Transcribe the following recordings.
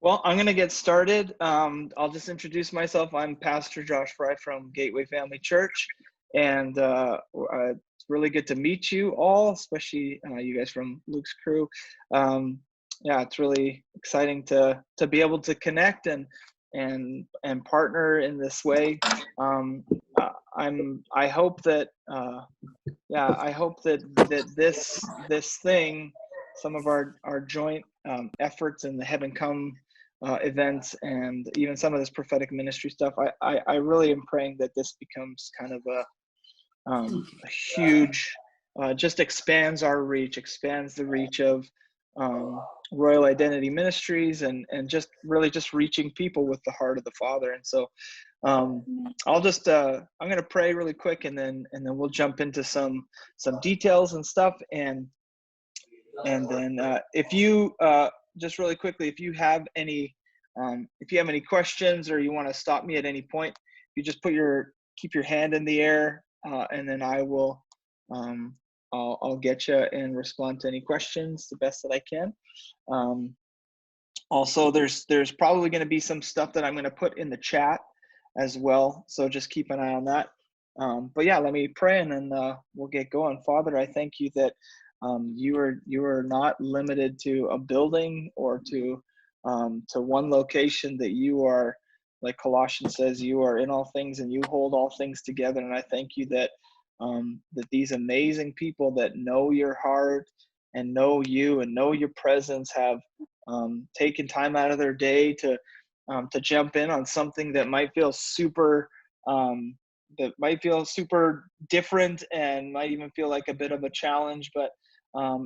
Well, I'm going to get started. I'll just introduce myself. I'm Pastor Josh Fry from Gateway Family Church, and it's really good to meet you all, especially you guys from Luke's crew. Um, yeah, it's really exciting to be able to connect and partner in this way. I hope that this thing, some of our joint efforts in the Heaven Come events, and even some of this prophetic ministry stuff, I really am praying that this becomes kind of a huge, just expands our reach, expands the reach of Royal Identity Ministries, and just really just reaching people with the heart of the Father. And so I'll just I'm going to pray really quick, and then we'll jump into some details and stuff, and then if you just really quickly, if you have any questions, or you want to stop me at any point, you just keep your hand in the air, and then I will I'll get you and respond to any questions the best that I can. Also, there's probably going to be some stuff that I'm going to put in the chat as well, so just keep an eye on that. But yeah, let me pray, and then we'll get going. Father, I thank you that you are not limited to a building or to one location, that you are, like Colossians says, you are in all things and you hold all things together. And I thank you that that these amazing people that know your heart and know you and know your presence have taken time out of their day to jump in on something that might feel super different, and might even feel like a bit of a challenge. But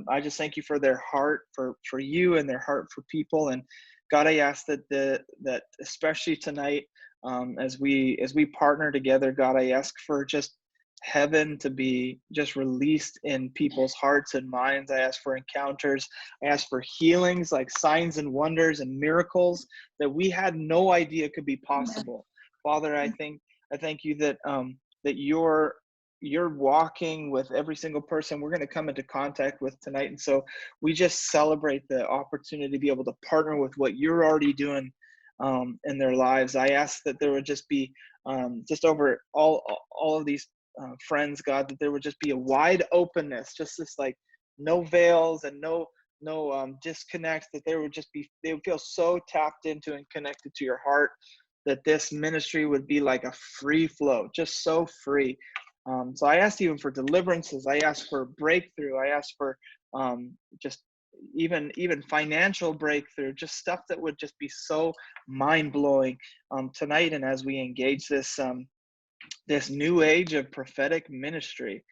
I just thank you for their heart for you, and their heart for people. And God, I ask that especially tonight, as we partner together, God, I ask for just heaven to be just released in people's hearts and minds. I ask for encounters. I ask for healings, like signs and wonders and miracles that we had no idea could be possible. Father, I thank you that that you're walking with every single person we're going to come into contact with tonight. And so we just celebrate the opportunity to be able to partner with what you're already doing in their lives. I ask that there would just be just over all of these friends, God, that there would just be a wide openness, just this, like, no veils and no disconnects, that they would feel so tapped into and connected to your heart, that this ministry would be like a free flow, just so free. So I asked even for deliverances. I asked for breakthrough. I asked for just even financial breakthrough, just stuff that would just be so mind-blowing tonight. And as we engage this this new age of prophetic ministry.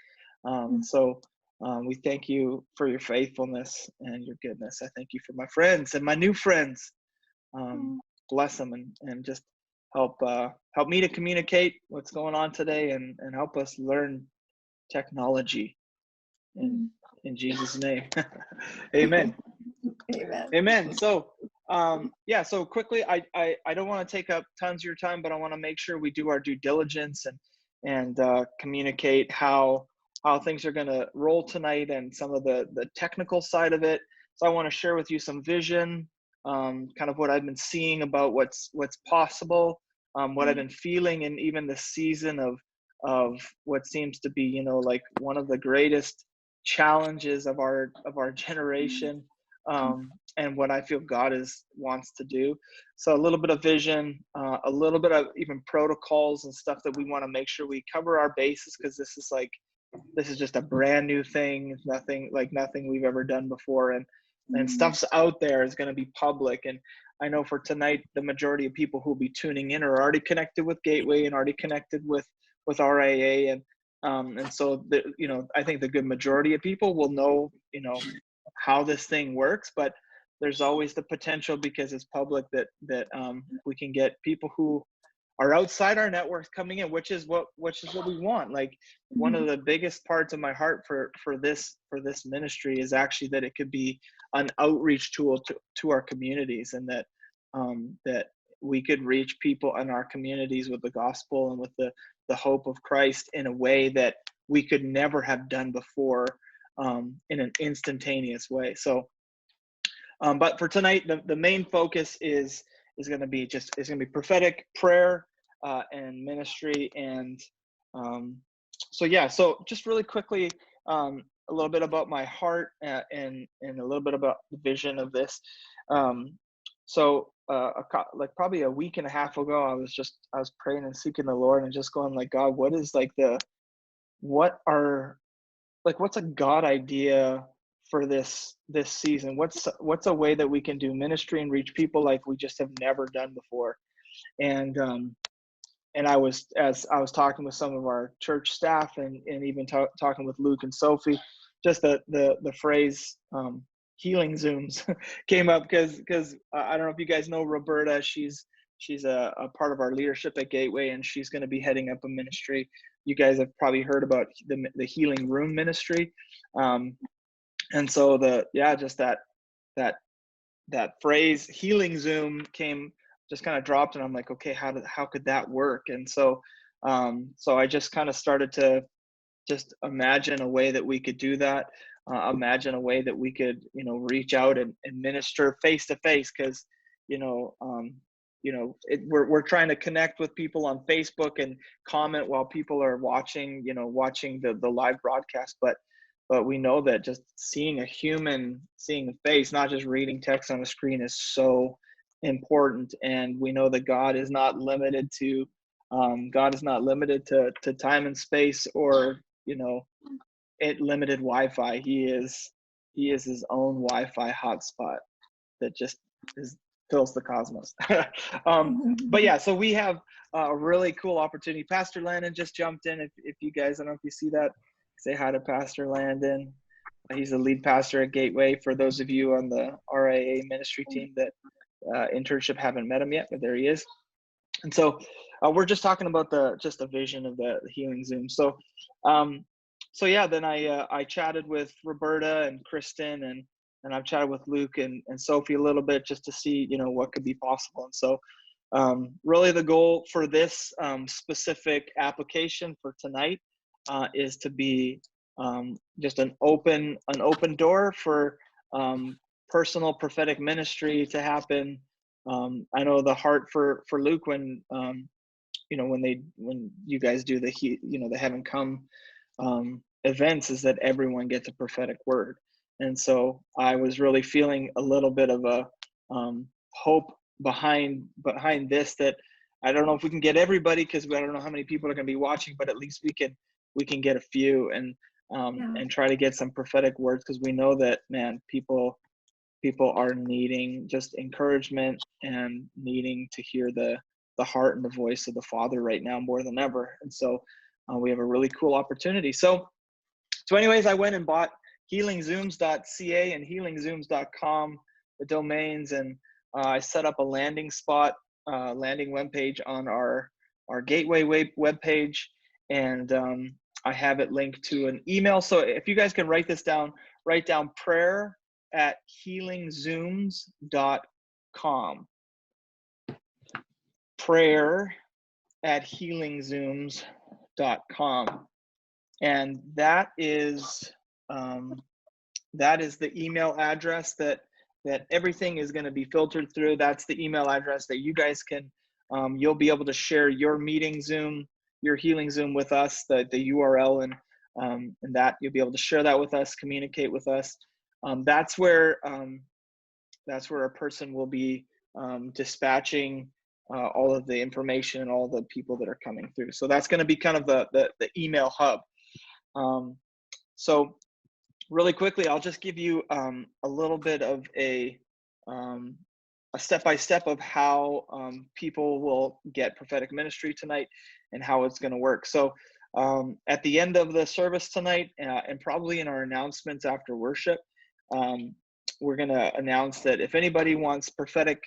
So we thank you for your faithfulness and your goodness. I thank you for my friends and my new friends. Bless them, and just help me to communicate what's going on today, and help us learn technology in Jesus' name. Amen. Amen. So so quickly, I don't want to take up tons of your time, but I want to make sure we do our due diligence and communicate how things are going to roll tonight, and some of the technical side of it. So I want to share with you some vision, kind of what I've been seeing about what's possible, what I've been feeling, and even the season of what seems to be, like one of the greatest challenges of our generation, and what I feel God wants to do. So a little bit of vision, a little bit of even protocols and stuff that we want to make sure we cover our bases, because this is just a brand new thing. It's nothing we've ever done before, and stuff's out there is going to be public. And I know for tonight, the majority of people who will be tuning in are already connected with Gateway and already connected with RIA, and so I think the good majority of people will know how this thing works. But there's always the potential, because it's public, that we can get people who are outside our networks coming in, which is what we want. Like, one of the biggest parts of my heart for this ministry is actually that it could be an outreach tool to our communities, and that we could reach people in our communities with the gospel and with the hope of Christ in a way that we could never have done before, in an instantaneous way. So But for tonight, the main focus is going to be prophetic prayer and ministry. And so yeah, so just really quickly, a little bit about my heart and a little bit about the vision of this. Like probably a week and a half ago, I was praying and seeking the Lord and just going like, God, what is like what's a God idea for this season? What's a way that we can do ministry and reach people like we just have never done before? And as I was talking with some of our church staff and even talking with Luke and Sophie, just the phrase healing Zooms came up because I don't know if you guys know Roberta. She's a part of our leadership at Gateway, and she's going to be heading up a ministry. You guys have probably heard about the Healing Room ministry, and so that phrase healing Zoom just kind of dropped, and I'm like, okay, how could that work? And so I just kind of started to just imagine a way that we could do that. Imagine a way that we could, reach out and minister face to face, because we're trying to connect with people on Facebook and comment while people are watching the live broadcast, but we know that just seeing a face, not just reading text on a screen, is so important. And we know that God is not limited to time and space, or limited Wi-Fi. He is his own Wi-Fi hotspot that just fills the cosmos. But yeah, so we have a really cool opportunity. Pastor Landon just jumped in. If you guys, I don't know if you see that, say hi to Pastor Landon. He's the lead pastor at Gateway. For those of you on the RIA ministry team that internship haven't met him yet, but there he is. And so we're just talking about the vision of the Healing Zoom. So yeah, then I chatted with Roberta and Kristen, and I've chatted with Luke and Sophie a little bit just to see what could be possible. And so really the goal for this specific application for tonight is to be just an open door for personal prophetic ministry to happen. I know the heart for Luke when when you guys do the Heaven Come events is that everyone gets a prophetic word. And so I was really feeling a little bit of a hope behind this, that I don't know if we can get everybody, because I don't know how many people are going to be watching, but at least we can get a few and try to get some prophetic words, because we know that, man, people are needing just encouragement and needing to hear the heart and the voice of the Father right now more than ever. And so we have a really cool opportunity. So anyways, I went and bought HealingZooms.ca and HealingZooms.com, the domains, and I set up a landing webpage on our Gateway webpage, and I have it linked to an email. So if you guys can write this down, write down prayer@HealingZooms.com. prayer@HealingZooms.com. And that is the email address that everything is going to be filtered through. That's the email address that you guys can, you'll be able to share your meeting Zoom, your Healing Zoom with us, the URL, and that you'll be able to share that with us, communicate with us. That's where a person will be dispatching all of the information and all the people that are coming through. So that's going to be kind of the email hub. So really quickly, I'll just give you a little bit of a step-by-step of how people will get prophetic ministry tonight and how it's going to work. So at the end of the service tonight, and probably in our announcements after worship, we're going to announce that if anybody wants prophetic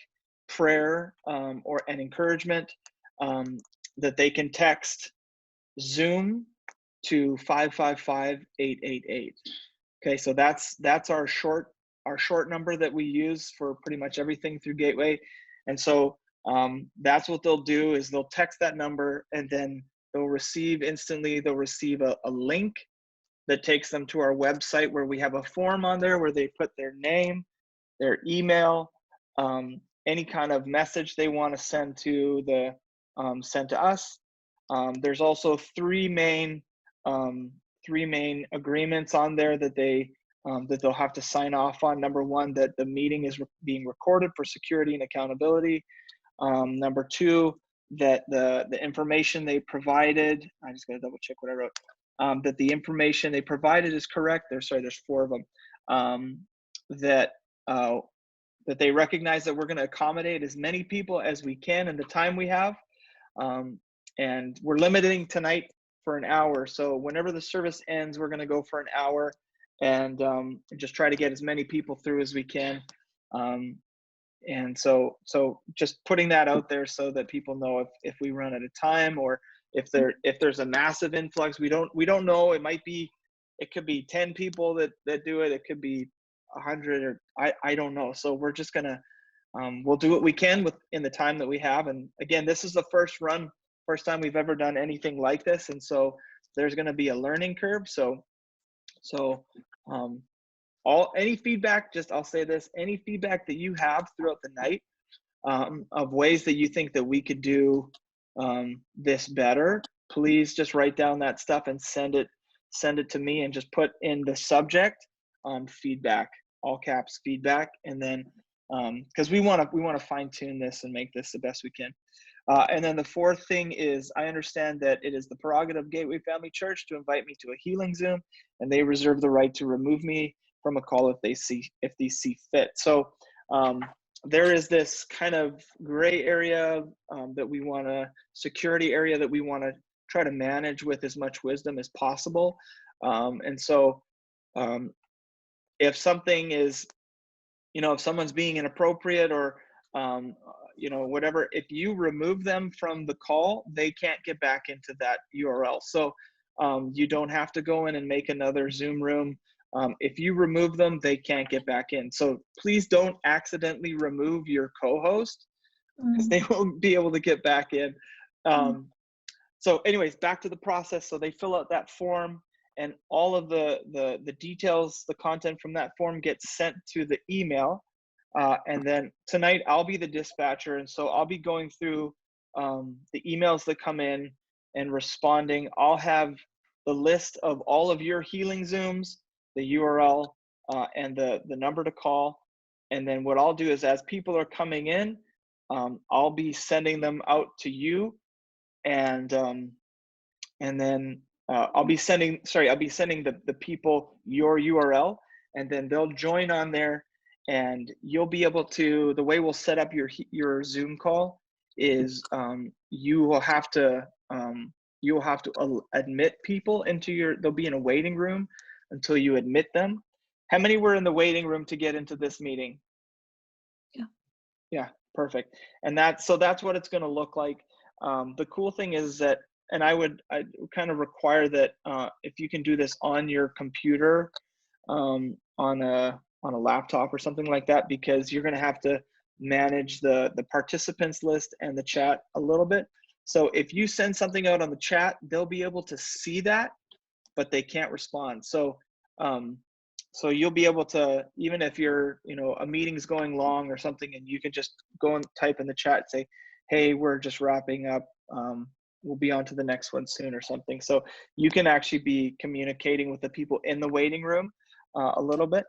prayer or an encouragement, that they can text Zoom to 555-888. Okay, so that's our short number that we use for pretty much everything through Gateway. And so that's what they'll do, is they'll text that number, and then they'll receive a link that takes them to our website, where we have a form on there where they put their name, their email, any kind of message they want to send to send to us. There's also um, three main agreements on there that that they'll have to sign off on. Number one, that the meeting is being recorded for security and accountability. Number two, that the information they provided, I just got to double check what I wrote, that the information they provided is correct. There's four of them. That that they recognize that we're going to accommodate as many people as we can in the time we have. And we're limiting tonight for an hour. So whenever the service ends, we're going to go for an hour and just try to get as many people through as we can. And so just putting that out there so that people know if we run out of time, or if there's a massive influx. We don't know. It could be 10 people that do it. It could be 100, or I don't know. So we're just gonna we'll do what we can in the time that we have. And again, this is the first time we've ever done anything like this, and so there's going to be a learning curve. So any feedback, I'll say this, any feedback that you have throughout the night, of ways that you think that we could do this better, please just write down that stuff and send it to me, and just put in the subject feedback, all caps feedback. And then because we want to fine tune this and make this the best we can. And then the fourth thing is, I understand that it is the prerogative of Gateway Family Church to invite me to a healing Zoom, and they reserve the right to remove me from a call if they see fit. So there is this kind of gray area security area that we want to try to manage with as much wisdom as possible. And so if something is, if someone's being inappropriate, or whatever, if you remove them from the call, they can't get back into that URL. So you don't have to go in and make another Zoom room. If you remove them, they can't get back in. So please don't accidentally remove your co-host, because they won't be able to get back in. So anyways, back to the process. So they fill out that form, and all of the details, the content from that form gets sent to the email. And then tonight I'll be the dispatcher. And so I'll be going through the emails that come in and responding. I'll have the list of all of your healing Zooms, the URL, and the number to call. And then what I'll do is, as people are coming in, I'll be sending them out to you. And then I'll be sending the people your URL, and then they'll join on there. And you'll be able to, the way we'll set up your Zoom call is you will have to admit people into they'll be in a waiting room until you admit them. How many were in the waiting room to get into this meeting? Yeah, perfect. And that's what it's going to look like. The cool thing is that, and I would kind of require that if you can do this on your computer, on a laptop or something like that, because you're going to have to manage the participants list and the chat a little bit. So if you send something out on the chat, they'll be able to see that, but they can't respond. So so you'll be able to, even if a meeting's going long or something, and you can just go and type in the chat, say, hey, we're just wrapping up, we'll be on to the next one soon, or something. So you can actually be communicating with the people in the waiting room a little bit.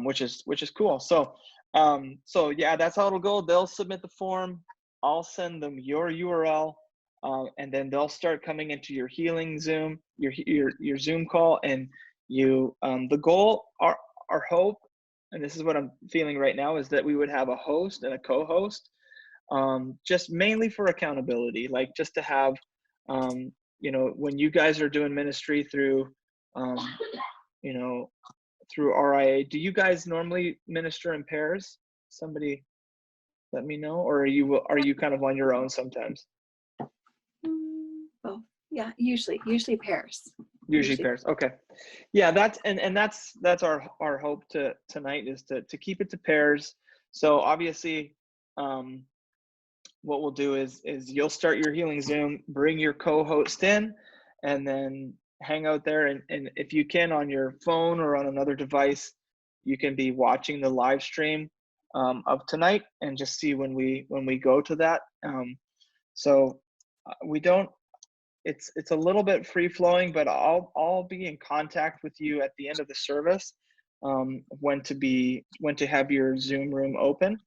Which is cool. So yeah, that's how it'll go. They'll submit the form. I'll send them your URL, and then they'll start coming into your healing Zoom, your Zoom call. And the goal, our hope, and this is what I'm feeling right now, is that we would have a host and a co-host, just mainly for accountability, like just to have, when you guys are doing ministry through, through RIA, do you guys normally minister in pairs? Somebody let me know. Or are you kind of on your own sometimes? Both. Yeah, usually pairs. Usually pairs. Okay. Yeah, that's our hope tonight, is to keep it to pairs. So obviously, what we'll do is you'll start your healing Zoom, bring your co-host in, and then hang out there. And if you can, on your phone or on another device, you can be watching the live stream of tonight and just see when we go to that. So we don't. It's a little bit free flowing, but I'll be in contact with you at the end of the service when to have your Zoom room open.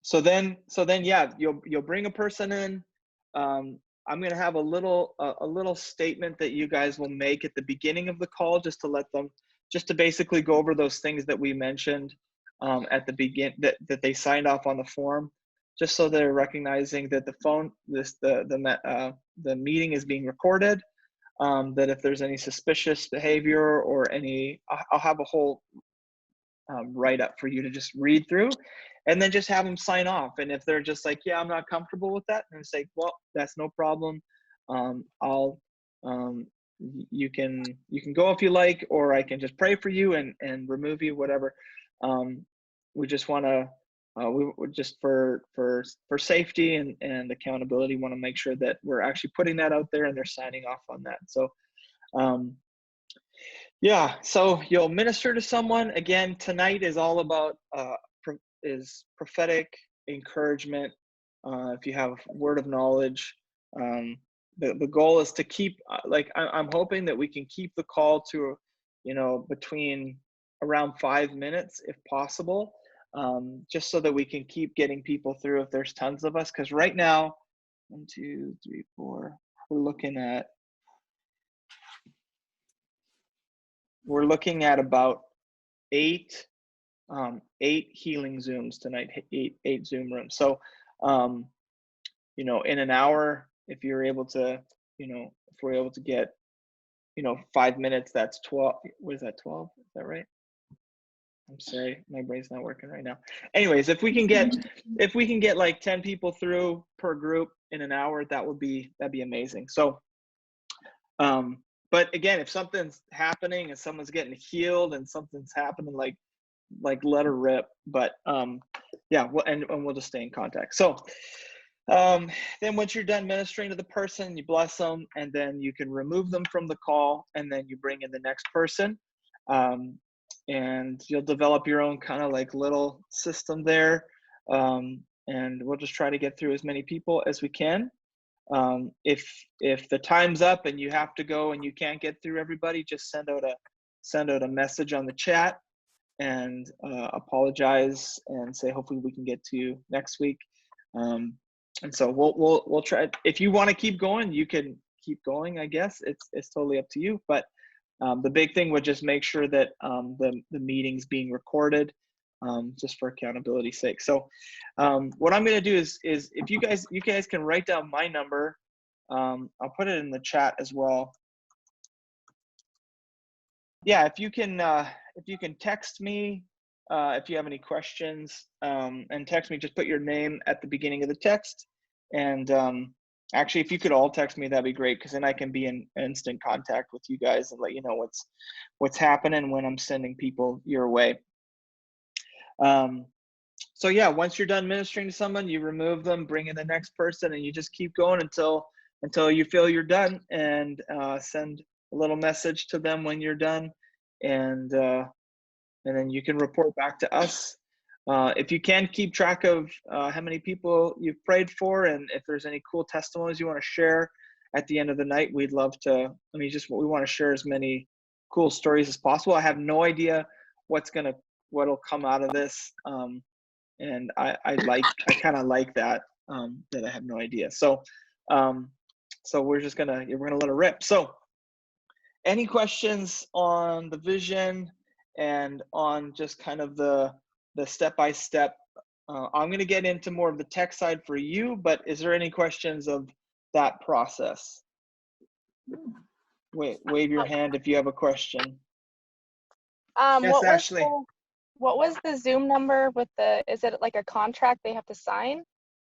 So then yeah, you'll bring a person in. I'm going to have a little statement that you guys will make at the beginning of the call, just to basically go over those things that we mentioned at the that they signed off on the form, just so they're recognizing that the meeting is being recorded. That if there's any suspicious behavior or I'll have a whole write up for you to just read through, and then just have them sign off. And if they're just like, yeah, I'm not comfortable with that, and say, well, that's no problem. You can go if you like, or I can just pray for you and remove you, whatever. We just want to we just for safety and accountability, want to make sure that we're actually putting that out there and they're signing off on that. So yeah, so you'll minister to someone. Again, tonight is all about is prophetic encouragement. If you have word of knowledge, the goal is to keep I'm hoping that we can keep the call to between around 5 minutes if possible, just so that we can keep getting people through if there's tons of us. Because right now, 1, 2, 3, 4, we're looking at about 8 healing Zooms tonight, 8 Zoom rooms. So, in an hour, if you're able to, if we're able to get, 5 minutes, that's 12. What is that, 12? Is that right? I'm sorry, my brain's not working right now. Anyways, if we can get like 10 people through per group in an hour, that'd be amazing. So, but again, if something's happening and someone's getting healed and something's happening, like let her rip. But yeah, and we'll just stay in contact. So then once you're done ministering to the person, you bless them, and then you can remove them from the call, and then you bring in the next person, and you'll develop your own kind of like little system there, and we'll just try to get through as many people as we can. If the time's up and you have to go and you can't get through everybody, just send out a message on the chat and apologize and say hopefully we can get to you next week. And so we'll try. If you want to keep going, you can keep going. I guess it's totally up to you. But the big thing would just make sure that the meeting's being recorded, just for accountability's sake. So what I'm going to do is if you guys can write down my number, I'll put it in the chat as well. Yeah, if you can text me if you have any questions, and text me, just put your name at the beginning of the text. And actually, if you could all text me, that'd be great, because then I can be in instant contact with you guys and let you know what's happening when I'm sending people your way. So yeah, once you're done ministering to someone, you remove them, bring in the next person, and you just keep going until you feel you're done, and send a little message to them when you're done, and then you can report back to us. If you can keep track of how many people you've prayed for, and if there's any cool testimonies you want to share at the end of the night, we'd love to. We want to share as many cool stories as possible. I have no idea what'll come out of this, and I kind of like that I have no idea. So we're gonna let it rip. So any questions on the vision and on just kind of the step-by-step? I'm going to get into more of the tech side for you, but is there any questions of that process? Wave your hand if you have a question. Yes, Ashley. What was the Zoom number with is it like a contract they have to sign,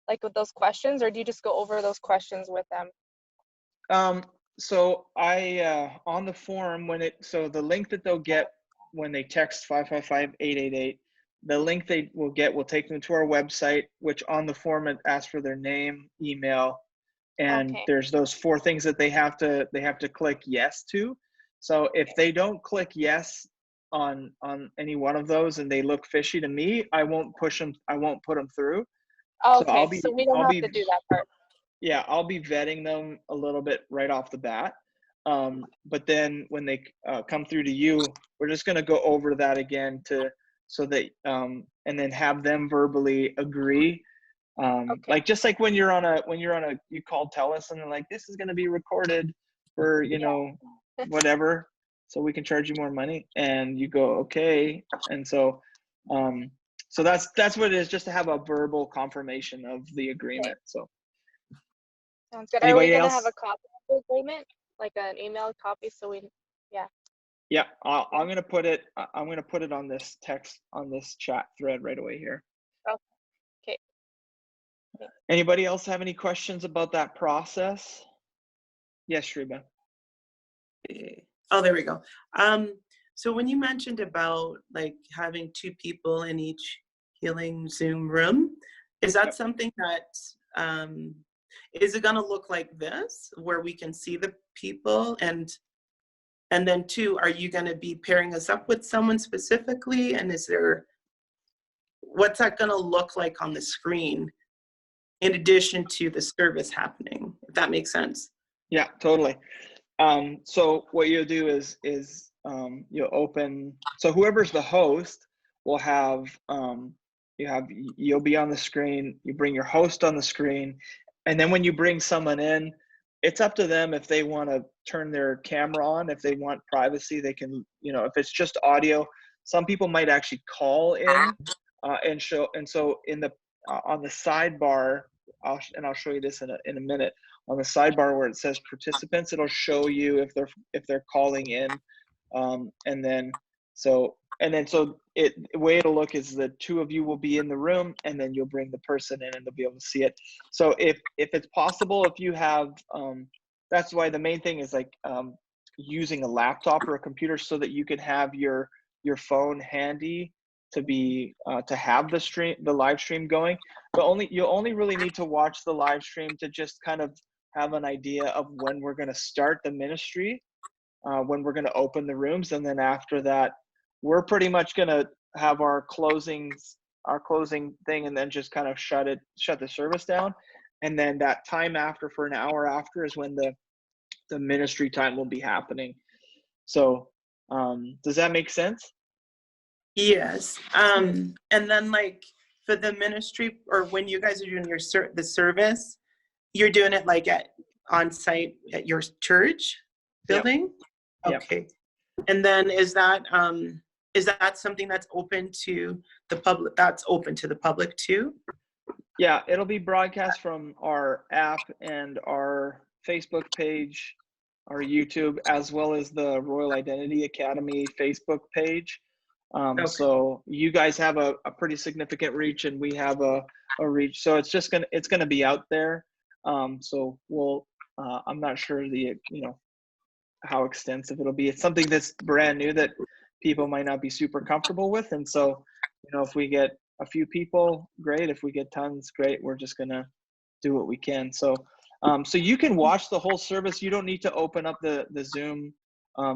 like with those questions, or do you just go over those questions with them? So I on the form, the link that they'll get when they text 555-888, the link they will get will take them to our website, which on the form it asks for their name, email, and there's those 4 things that they have to click yes to. So if they don't click yes, on any one of those and they look fishy to me, I won't push them. I won't put them through. So Okay, so we don't have to do that part. yeah, I'll be vetting them a little bit right off the bat. But then when they come through to you, we're just going to go over that again so that and then have them verbally agree. Okay. Like just like when you're on a you call TELUS and they're like, this is going to be recorded for whatever, so we can charge you more money, and you go okay. And so so that's what it is, just to have a verbal confirmation of the agreement. Okay. So Sounds good. Are we anybody gonna else? have a copy of the agreement, like an email copy, so we? Yeah, I'm gonna put it on this text, on this chat thread right away here. Okay. Anybody else have any questions about that process? Yes, Shriba. Oh, there we go. So when you mentioned about like having 2 people in each healing Zoom room, is that something that is it going to look like this, where we can see the people, and then 2, are you going to be pairing us up with someone specifically, and what's that going to look like on the screen in addition to the service happening, if that makes sense? Yeah, totally. So what you'll do is you'll open, so whoever's the host will have, you'll be on the screen, you bring your host on the screen, and then when you bring someone in, it's up to them if they want to turn their camera on. If they want privacy, they can, if it's just audio, some people might actually call in and show. And so on the sidebar, I'll show you this in a minute. On the sidebar where it says participants, it'll show you if they're calling in, and then the way it'll look is the 2 of you will be in the room, and then you'll bring the person in and they'll be able to see it. So if it's possible, if you have, that's why the main thing is like using a laptop or a computer, so that you can have your phone handy to have the live stream going. But you only really need to watch the live stream to just kind of have an idea of when we're going to start the ministry, when we're going to open the rooms, and then after that, we're pretty much going to have our closing thing, and then just kind of shut the service down. And then that time after, for an hour after, is when the ministry time will be happening. So does that make sense? Yes. And then like for the ministry, or when you guys are doing the service, you're doing it like on site at your church building? Yep. Okay. And then is that something that's open to the public? That's open to the public too? Yeah, it'll be broadcast from our app and our Facebook page, our YouTube, as well as the Royal Identity Academy Facebook page. Okay. So you guys have a pretty significant reach, and we have a reach. So it's gonna be out there. So I'm not sure how extensive it'll be. It's something that's brand new that people might not be super comfortable with. And so, if we get a few people, great. If we get tons, great. We're just gonna do what we can. So, so you can watch the whole service. You don't need to open up the Zoom,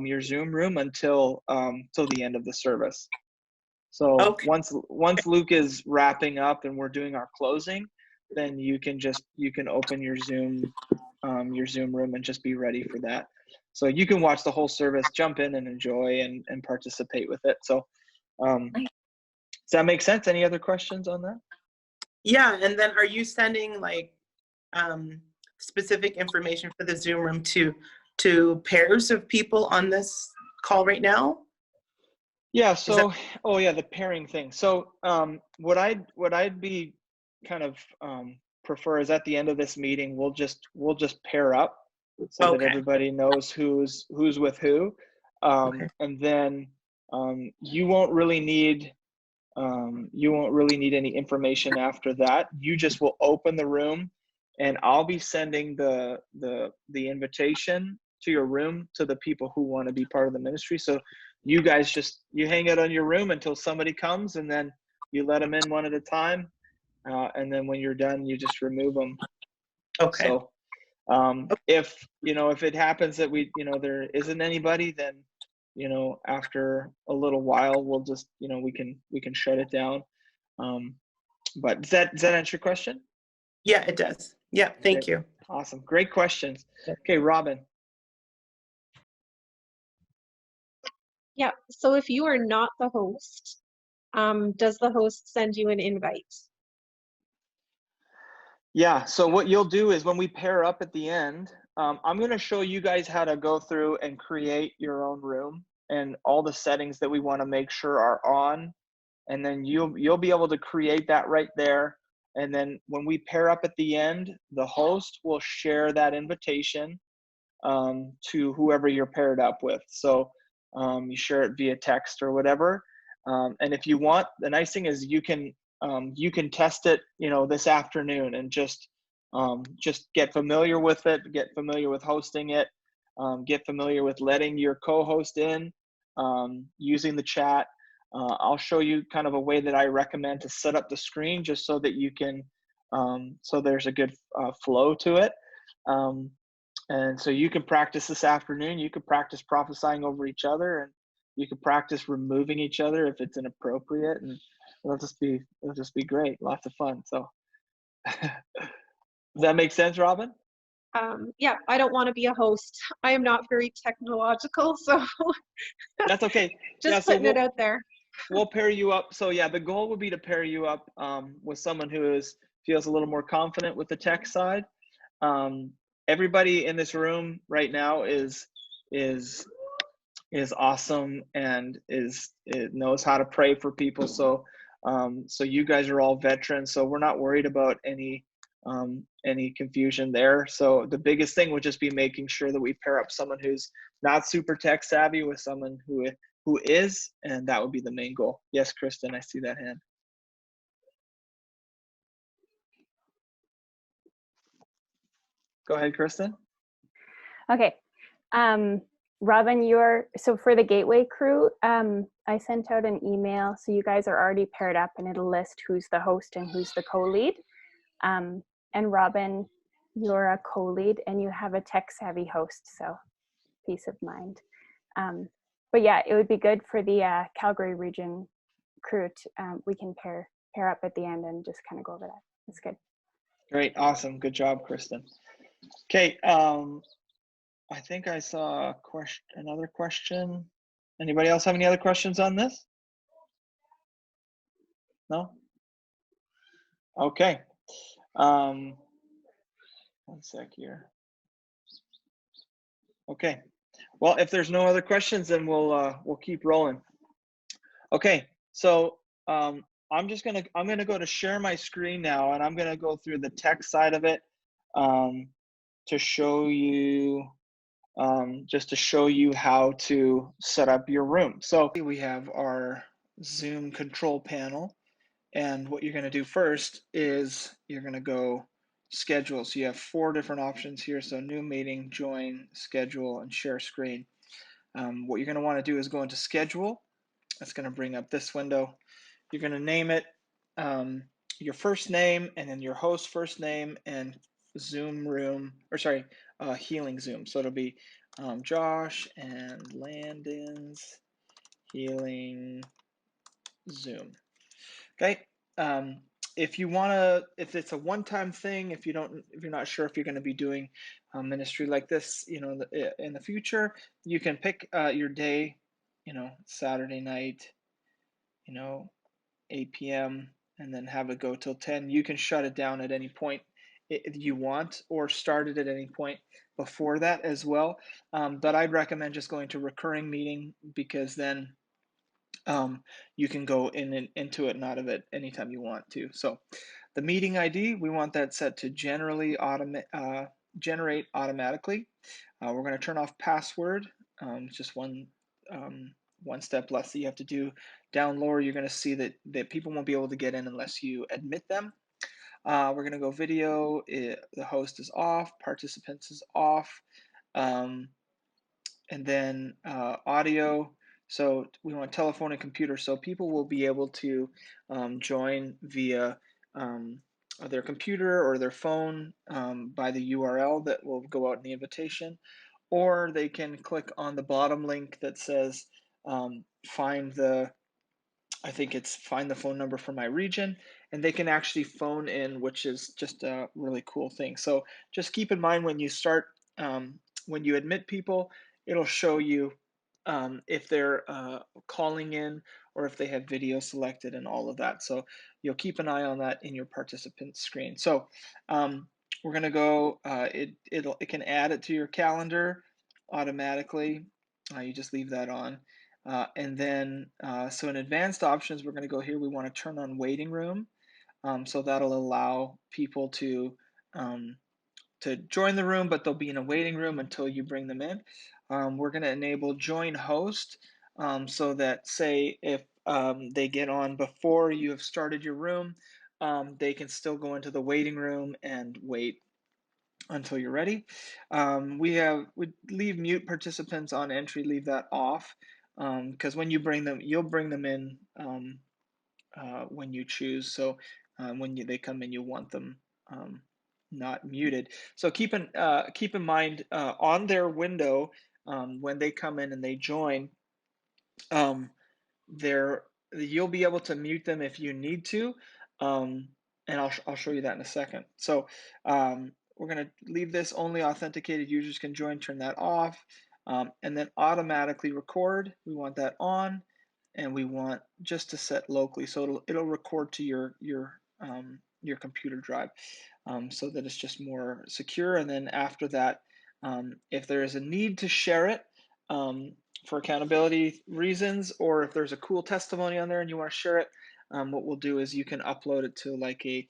your Zoom room until the end of the service. So okay. once Luke is wrapping up and we're doing our closing, then you can open your Zoom room and just be ready for that. So you can watch the whole service, jump in and enjoy and participate with it. So does that make sense? Any other questions on that? Yeah. And then are you sending like specific information for the Zoom room to pairs of people on this call right now? Yeah. So, the pairing thing. So what I'd be kind of prefer is at the end of this meeting, we'll just pair up so that everybody knows who's with who. And then you won't really need any information after that. You just will open the room, and I'll be sending the invitation to your room to the people who want to be part of the ministry. So you guys you hang out on your room until somebody comes, and then you let them in one at a time. And then when you're done, you just remove them. Okay. So if it happens that there isn't anybody, then after a little while, we'll just, we can shut it down. But does that answer your question? Yeah, it does. Yeah, thank Great. you. Awesome. Great questions. Okay, Robin. Yeah. So if you are not the host, does the host send you an invite? Yeah, so what you'll do is when we pair up at the end, I'm going to show you guys how to go through and create your own room and all the settings that we want to make sure are on. And then you'll be able to create that right there. And then when we pair up at the end, the host will share that invitation to whoever you're paired up with. So you share it via text or whatever. And if you want, the nice thing is you can test it, this afternoon and just get familiar with it, get familiar with hosting it, get familiar with letting your co-host in, using the chat. I'll show you kind of a way that I recommend to set up the screen just so that you can, so there's a good flow to it. And so you can practice this afternoon. You can practice prophesying over each other, and you can practice removing each other if it's inappropriate, and it'll just be great. Lots of fun. So does that make sense, Robin? Yeah, I don't want to be a host. I am not very technological, so That's okay. just putting it out there. We'll pair you up. So yeah, the goal would be to pair you up with someone who feels a little more confident with the tech side. Everybody in this room right now is awesome and knows how to pray for people. So so you guys are all veterans, so we're not worried about any confusion there. So the biggest thing would just be making sure that we pair up someone who's not super tech savvy with someone who is, and that would be the main goal. Yes, Kristen, I see that hand. Go ahead, Kristen. Okay. Robin, so for the Gateway crew, I sent out an email, so you guys are already paired up, and it'll list who's the host and who's the co-lead. And Robin, you're a co-lead, and you have a tech-savvy host, so peace of mind. But yeah, it would be good for the Calgary region crew to, we can pair up at the end and just kind of go over that. That's good. Great, awesome, good job, Kristen. Okay, I think I saw another question. Anybody else have any other questions on this? No? Okay. One sec here. Okay. Well, if there's no other questions, then we'll keep rolling. Okay. So I'm gonna go to share my screen now, and I'm gonna go through the tech side of it to show you. Just to show you how to set up your room. So we have our Zoom control panel, and what you're going to do first is you're going to go schedule. So you have 4 different options here. So new meeting, join, schedule, and share screen. What you're going to want to do is go into schedule. That's going to bring up this window. You're going to name it your first name and then your host first name and Zoom room, or sorry, Healing Zoom. So it'll be Josh and Landon's Healing Zoom. Okay. If you want to, if it's a one-time thing, if you're not sure if you're going to be doing ministry like this, in the future, you can pick your day, Saturday night, 8 p.m. and then have it go till 10. You can shut it down at any point if you want, or start it at any point before that as well. But I'd recommend just going to recurring meeting, because then you can go in and into it and out of it anytime you want to. So the meeting ID, we want that set to generate automatically. We're going to turn off password. Just one step less that you have to do. Down lower, you're going to see that people won't be able to get in unless you admit them. We're going to go video. The host is off. Participants is off. And then audio. So we want telephone and computer. So people will be able to join via their computer or their phone by the URL that will go out in the invitation. or they can click on the bottom link that says find the, I think it's find the phone number for my region, and they can actually phone in, which is just a really cool thing. So just keep in mind when you start, when you admit people, it'll show you if they're calling in or if they have video selected and all of that. So you'll keep an eye on that in your participant screen. So we're going to go, it can add it to your calendar automatically. You just leave that on. And then, so in advanced options, we're going to go here. We want to turn on waiting room. So that'll allow people to join the room, but they'll be in a waiting room until you bring them in. We're going to enable join host, so that say if they get on before you have started your room, they can still go into the waiting room and wait until you're ready. We leave mute participants on entry, leave that off, because when you bring them, you'll bring them in when you choose. So when they come in, you want them not muted. So keep in mind on their window, when they come in and they join, um, they're you'll be able to mute them if you need to, and I'll show you that in a second. So we're going to leave this only authenticated users can join, turn that off, and then automatically record, we want that on, and we want just to set locally, so it'll record to your computer drive, so that it's just more secure. And then after that, if there is a need to share it, for accountability reasons, or if there's a cool testimony on there and you want to share it, what we'll do is you can upload it to like a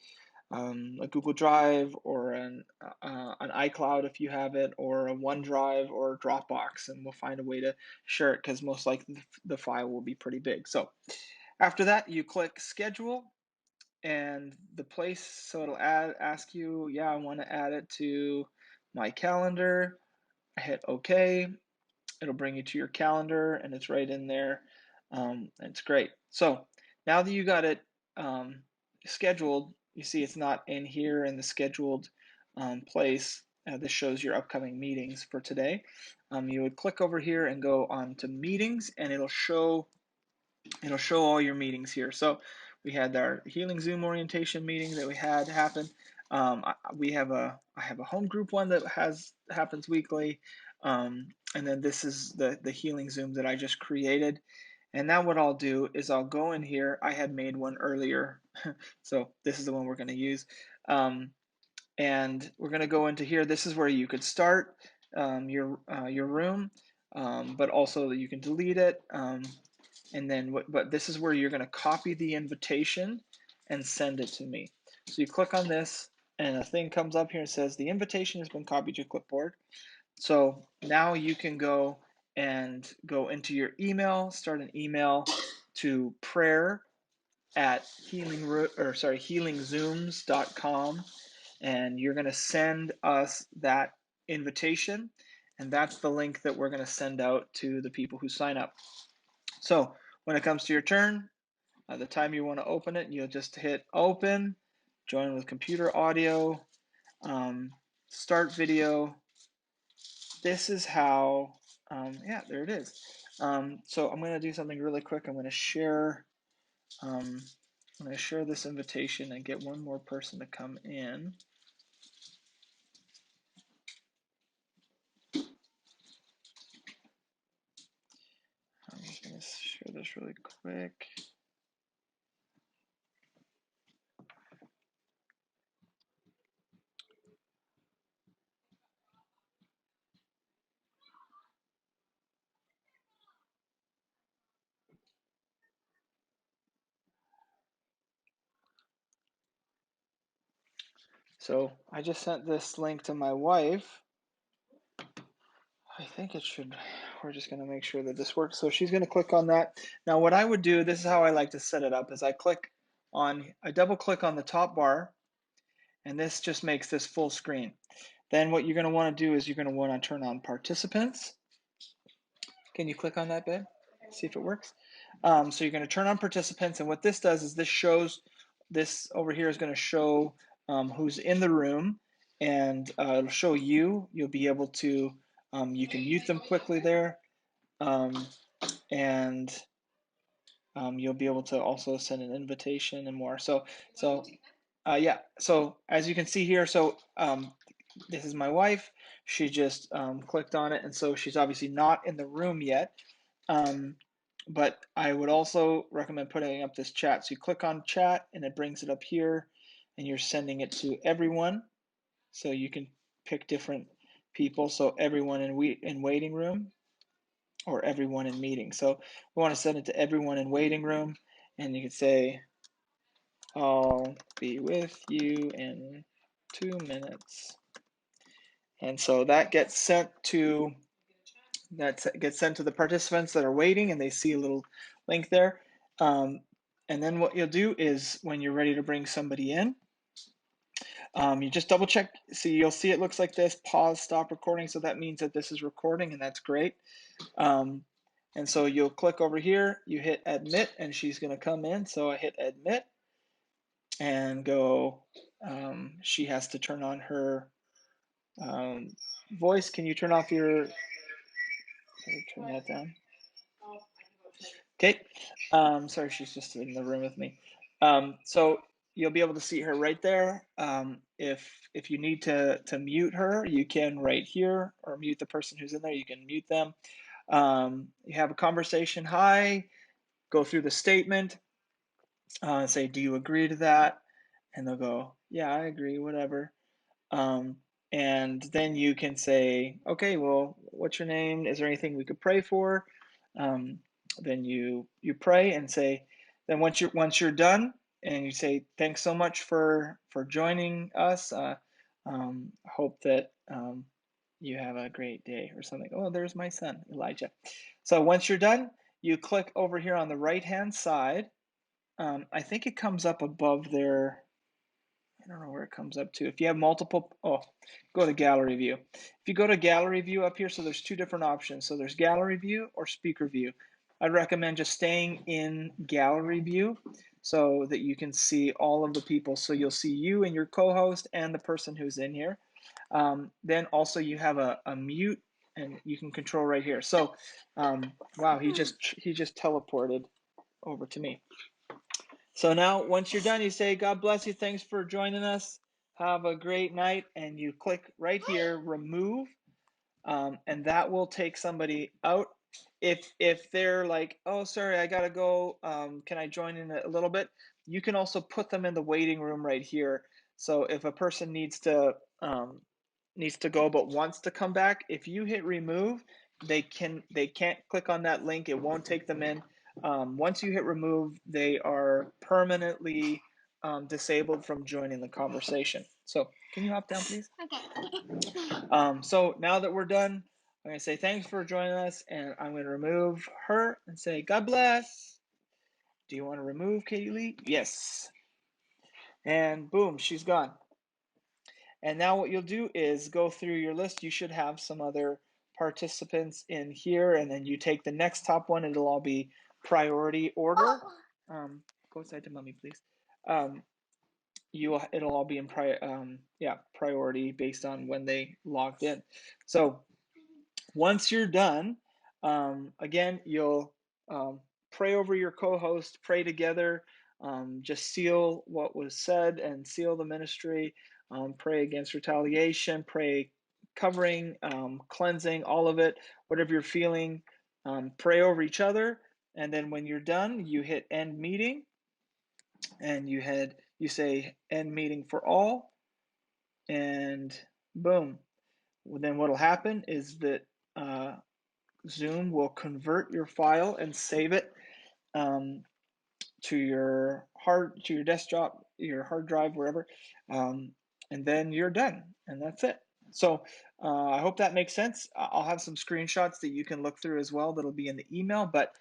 Google Drive or an iCloud if you have it, or a OneDrive or a Dropbox, and we'll find a way to share it, because most likely the file will be pretty big. So after that, you click schedule and the place, so it'll ask you, yeah, I want to add it to my calendar. I hit OK. It'll bring you to your calendar and it's right in there. It's great. So now that you got it scheduled, you see it's not in here in the scheduled place. This shows your upcoming meetings for today. You would click over here and go on to meetings, and it'll show all your meetings here. So we had our Healing Zoom Orientation meeting that we had happen. I have a home group one that happens weekly, and then this is the Healing Zoom that I just created. And now what I'll do is I'll go in here. I had made one earlier, so this is the one we're going to use. And we're going to go into here. This is where you could start your room, but also you can delete it. And then, but this is where you're going to copy the invitation and send it to me. So you click on this, and a thing comes up here and says the invitation has been copied to clipboard. So now you can go into your email, start an email to prayer@healingzooms.com, and you're going to send us that invitation, and that's the link that we're going to send out to the people who sign up. So when it comes to your turn, the time you want to open it, you'll just hit open, join with computer audio, start video. This is how, yeah, there it is. So I'm going to do something really quick. I'm going to share this invitation and get one more person to come in. I'm just going to share this really quick. So I just sent this link to my wife. I think it should, we're just going to make sure that this works. So she's going to click on that. Now what I would do, this is how I like to set it up, is I double click on the top bar, and this just makes this full screen. Then what you're going to want to do is you're going to want to turn on participants. Can you click on that, babe? See if it works. So you're going to turn on participants, and what this does is this over here is going to show who's in the room, and it'll show you. You'll be able to You can mute them quickly there. And you'll be able to also send an invitation and more. So yeah, so as you can see here, so this is my wife. She just clicked on it, and so she's obviously not in the room yet. But I would also recommend putting up this chat. So you click on chat, and it brings it up here, and you're sending it to everyone. So you can pick different people. So everyone in waiting room, or everyone in meeting. So we want to send it to everyone in waiting room, and you can say, I'll be with you in 2 minutes. And so that gets sent to the participants that are waiting, and they see a little link there. And then what you'll do is when you're ready to bring somebody in, you just double check. So you'll see it looks like this: pause, stop recording. So that means that this is recording, and that's great. And so you'll click over here, you hit admit, and she's going to come in. So I hit admit and go. She has to turn on her voice. Can you turn off your? Turn that down. Okay. Sorry, she's just in the room with me. So you'll be able to see her right there. If you need to mute her, you can right here, or mute the person who's in there. You can mute them. You have a conversation. Hi. Go through the statement. Say, do you agree to that? And they'll go, yeah, I agree, whatever. And then you can say, okay, well, what's your name? Is there anything we could pray for? Then you pray and say, then once you're done, and you say, thanks so much for joining us. Hope that you have a great day, or something. Oh, there's my son, Elijah. So once you're done, you click over here on the right hand side. I think it comes up above there. I don't know where it comes up to. If you have multiple, go to gallery view. If you go to gallery view up here, so there's two different options. So there's gallery view or speaker view. I'd recommend just staying in gallery view so that you can see all of the people. So you'll see you and your co-host and the person who's in here. Then also you have a mute, and you can control right here. So wow, he just teleported over to me. So now, once you're done, you say, God bless you. Thanks for joining us. Have a great night. And you click right here, remove, and that will take somebody out. If they're like, oh, sorry, I got to go. Can I join in a little bit? You can also put them in the waiting room right here. So if a person needs to go but wants to come back, if you hit remove, they can't click on that link. It won't take them in. Once you hit remove, they are permanently disabled from joining the conversation. So can you hop down, please? Okay. So now that we're done, I'm going to say thanks for joining us, and I'm going to remove her and say God bless. Do you want to remove Katie Lee? Yes. And boom, she's gone. And now what you'll do is go through your list. You should have some other participants in here, and then you take the next top one. It'll all be priority order. Go outside to mommy, please. It'll all be in priority based on when they logged in. So once you're done, again, you'll pray over your co-host, pray together, just seal what was said and seal the ministry, pray against retaliation, pray covering, cleansing, all of it, whatever you're feeling, pray over each other. And then when you're done, you hit end meeting, and you say end meeting for all, and boom. Then what'll happen is that Zoom will convert your file and save it to your desktop, your hard drive, wherever, and then you're done, and that's it. So I hope that makes sense. I'll have some screenshots that you can look through as well. That'll be in the email, but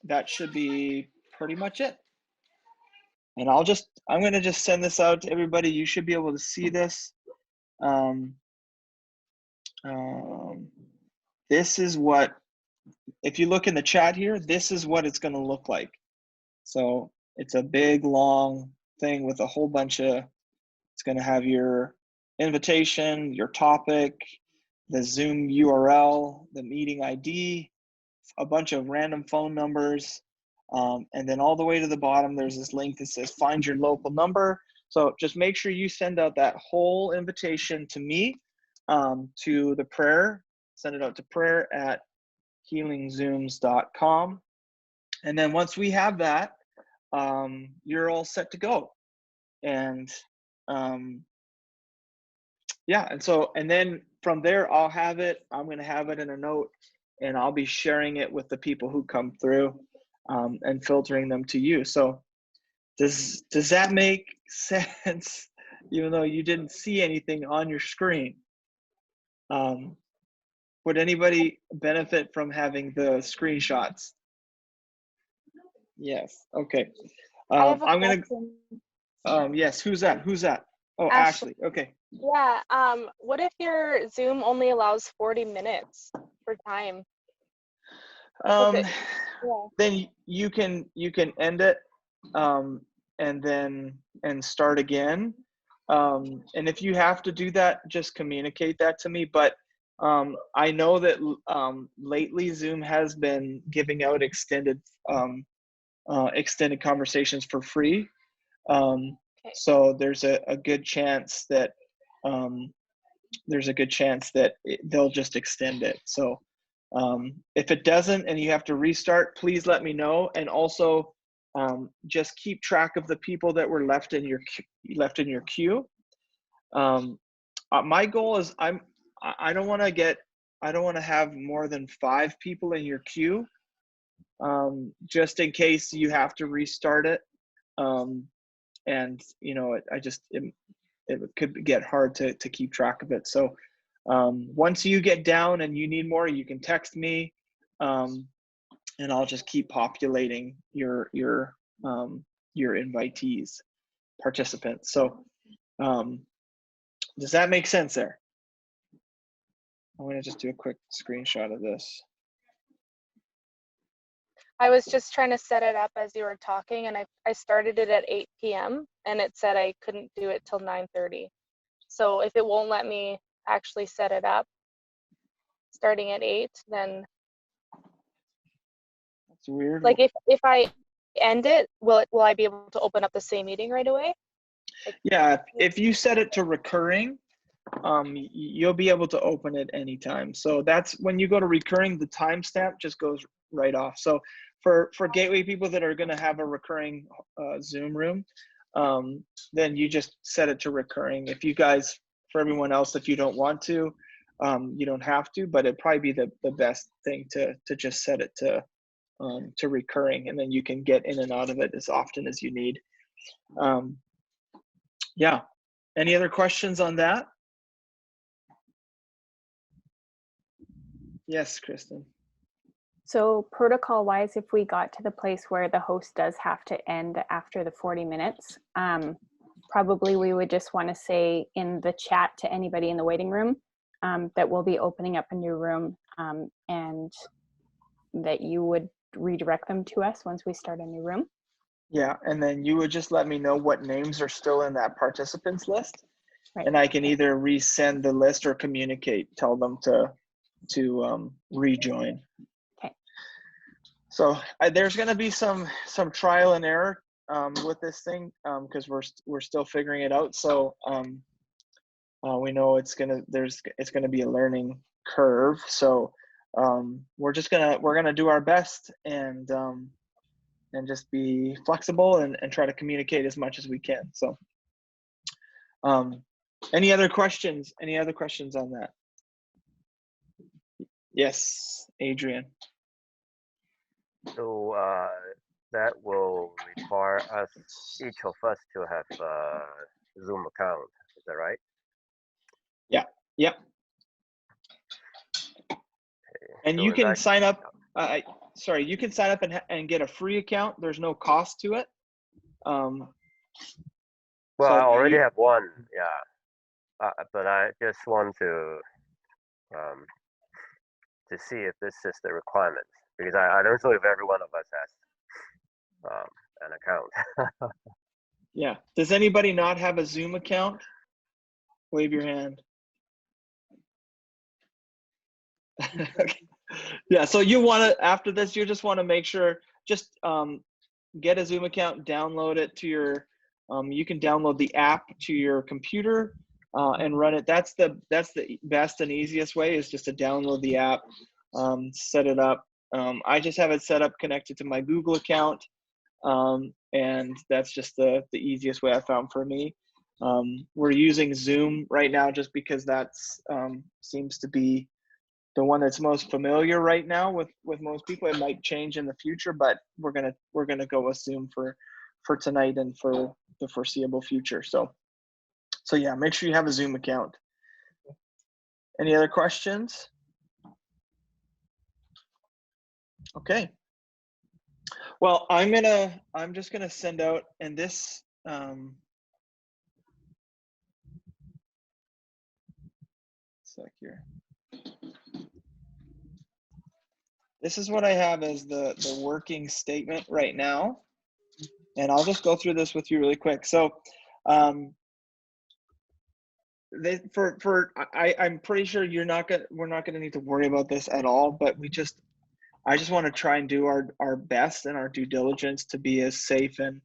that should be pretty much it. And I'm going to just send this out to everybody. You should be able to see this. This is what, if you look in the chat here, this is what it's going to look like. So it's a big, long thing with a whole bunch of, it's going to have your invitation, your topic, the Zoom URL, the meeting ID, a bunch of random phone numbers, and then all the way to the bottom, there's this link that says find your local number. So just make sure you send out that whole invitation to me, to the prayer, send it out to prayer@healingzooms.com. And then once we have that, you're all set to go. And yeah, and then from there, I'm going to have it in a note, and I'll be sharing it with the people who come through, and filtering them to you. So does that make sense? Even though you didn't see anything on your screen, would anybody benefit from having the screenshots? Yes. Okay. I have a I'm gonna. question. Yes. Who's that? Oh, Ashley. Ashley. Okay. Yeah. What if your Zoom only allows 40 minutes for time? Yeah. Then you can end it, and start again. And if you have to do that, just communicate that to me. But I know that lately Zoom has been giving out extended conversations for free. So there's a good chance that they'll just extend it. So if it doesn't and you have to restart, please let me know. And also just keep track of the people that were left in your queue. My goal is I don't want to have more than 5 people in your queue, just in case you have to restart it. And it could get hard to keep track of it. So once you get down and you need more, you can text me, and I'll just keep populating your invitees, participants. So does that make sense there? I'm going to just do a quick screenshot of this. I was just trying to set it up as you were talking, and I started it at 8 p.m. and it said I couldn't do it till 9:30. So if it won't let me actually set it up starting at 8, then That's weird. like if I end it, will I be able to open up the same meeting right away? Yeah, if you set it to recurring, you'll be able to open it anytime. So that's when you go to recurring, the timestamp just goes right off. So for Gateway people that are going to have a recurring Zoom room, then you just set it to recurring. If you guys, for everyone else, if you don't want to, you don't have to, but it'd probably be the best thing to just set it to recurring, and then you can get in and out of it as often as you need. Yeah. Any other questions on that? Yes, Kristen. So protocol-wise, if we got to the place where the host does have to end after the 40 minutes, probably we would just want to say in the chat to anybody in the waiting room that we'll be opening up a new room, and that you would redirect them to us once we start a new room. Yeah, and then you would just let me know what names are still in that participants list, Right. and I can either resend the list or tell them to rejoin. Okay. So there's going to be some trial and error with this thing, because we're still figuring it out. So we know it's gonna be a learning curve. So we're gonna do our best and just be flexible and try to communicate as much as we can. So any other questions on that? Yes, Adrian. So that will require each of us to have a Zoom account. Is that right? Yeah. Yep. Okay. And So you can sign up. You can sign up and get a free account. There's no cost to it. Well, so I already have one. Yeah, but I just want to see if this is the requirement, because I don't know if every one of us has an account. Yeah. Does anybody not have a Zoom account? Wave your hand. Okay. Yeah, so you want to, after this, you just want to make sure, just get a Zoom account, download it to your, you can download the app to your computer and run it. That's the best and easiest way, is just to download the app, set it up. I just have it set up connected to my Google account, and that's just the easiest way I found for me. We're using Zoom right now just because that's seems to be the one that's most familiar right now with most people. It might change in the future, but we're gonna go with Zoom for tonight and for the foreseeable future. So yeah, make sure you have a Zoom account. Any other questions? Okay. Well, I'm just gonna send out, and this sec here. This is what I have as the working statement right now, and I'll just go through this with you really quick. So, I'm pretty sure we're not gonna need to worry about this at all. But I just want to try and do our best and our due diligence to be as safe and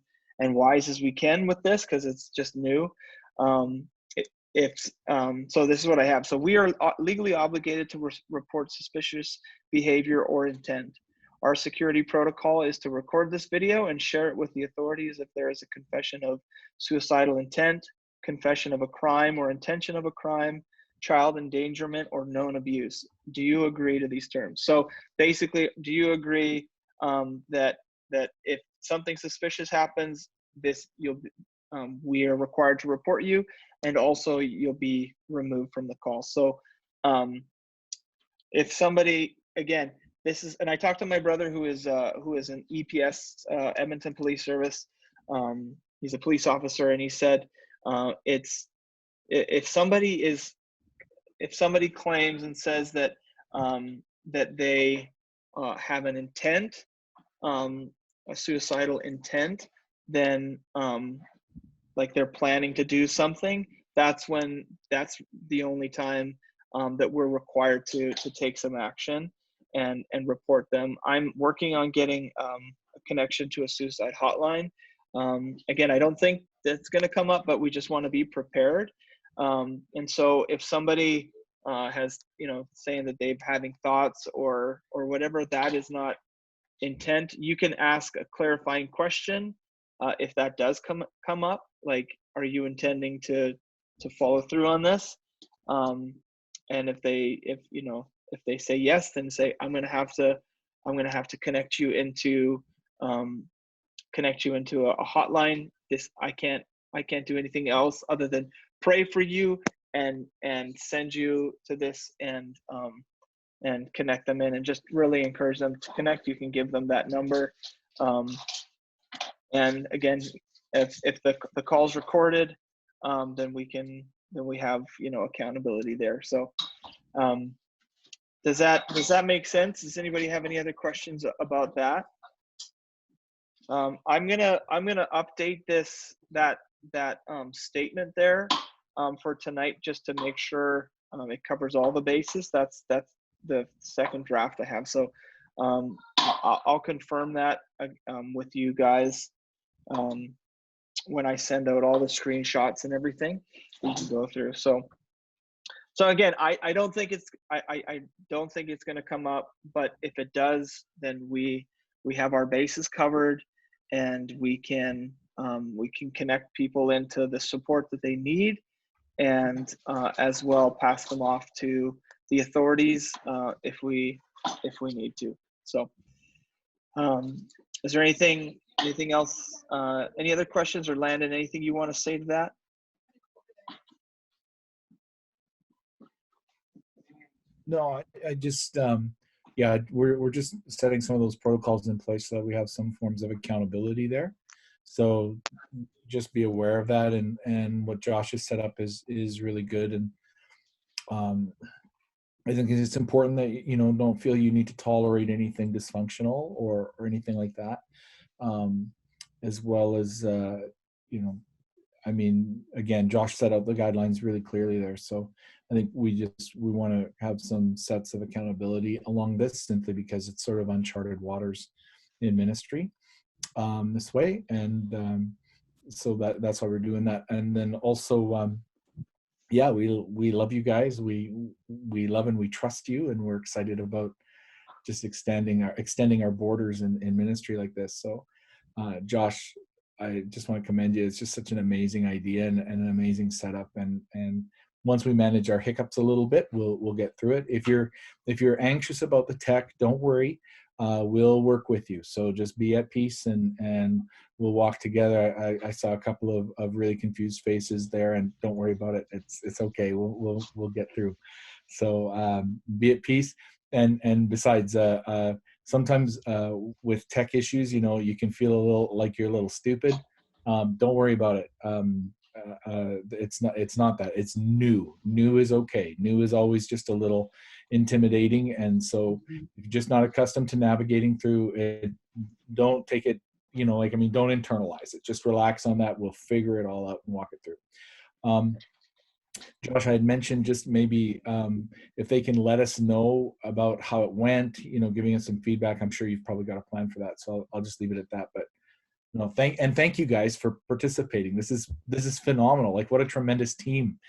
wise as we can with this, because it's just new. So this is what I have. So we are legally obligated to report suspicious behavior or intent. Our security protocol is to record this video and share it with the authorities if there is a confession of suicidal intent, confession of a crime or intention of a crime, child endangerment, or known abuse. Do you agree to these terms? So basically, do you agree that if something suspicious happens, we are required to report you, and also you'll be removed from the call. So if somebody, again, this is, and I talked to my brother who is an EPS, Edmonton Police Service. He's a police officer, and he said if somebody claims and says that that they have an intent, a suicidal intent, then like they're planning to do something, that's the only time that we're required to take some action and report them. I'm working on getting a connection to a suicide hotline. Again, I don't think that's going to come up, but we just want to be prepared. And so if somebody has, saying that they're having thoughts or whatever, that is not intent. You can ask a clarifying question if that does come up, like, are you intending to follow through on this? And if they say yes, then say, I'm gonna have to connect you into a hotline. I can't do anything else other than pray for you and send you to this and connect them in, and just really encourage them to connect. You can give them that number. And again, if the call's recorded, then we have accountability there. So does that make sense? Does anybody have any other questions about that? I'm gonna update that statement there for tonight, just to make sure it covers all the bases. That's the second draft I have. So I'll confirm that with you guys when I send out all the screenshots and everything we can go through. So again, I don't think it's going to come up, but if it does, then we have our bases covered, and we can connect people into the support that they need, and as well pass them off to the authorities if we need to. So is there anything else, any other questions, or Landon, anything you want to say to that? No, I just yeah, we're just setting some of those protocols in place so that we have some forms of accountability there. So just be aware of that, and what Josh has set up is really good. And I think it's important that don't feel you need to tolerate anything dysfunctional or anything like that, as well as I mean, again, Josh set out the guidelines really clearly there. So I think we want to have some sets of accountability along this, simply because it's sort of uncharted waters in ministry this way. And so that's why we're doing that. And then also, yeah, we love you guys. We love and we trust you, and we're excited about just extending our borders in ministry like this. So Josh, I just want to commend you. It's just such an amazing idea and an amazing setup. And once we manage our hiccups a little bit, we'll get through it. If you're anxious about the tech, don't worry. We'll work with you. So just be at peace, and we'll walk together. I saw a couple of really confused faces there, and don't worry about it. It's okay. We'll get through. So be at peace. And besides, sometimes with tech issues, you can feel a little like you're a little stupid. Don't worry about it. It's not that. It's new. New is okay. New is always just a little intimidating. And so if you're just not accustomed to navigating through it, don't take it, don't internalize it. Just relax on that. We'll figure it all out and walk it through. Josh, I had mentioned just maybe if they can let us know about how it went, giving us some feedback. I'm sure you've probably got a plan for that, so I'll just leave it at that. But thank you guys for participating. This is phenomenal. Like, what a tremendous team.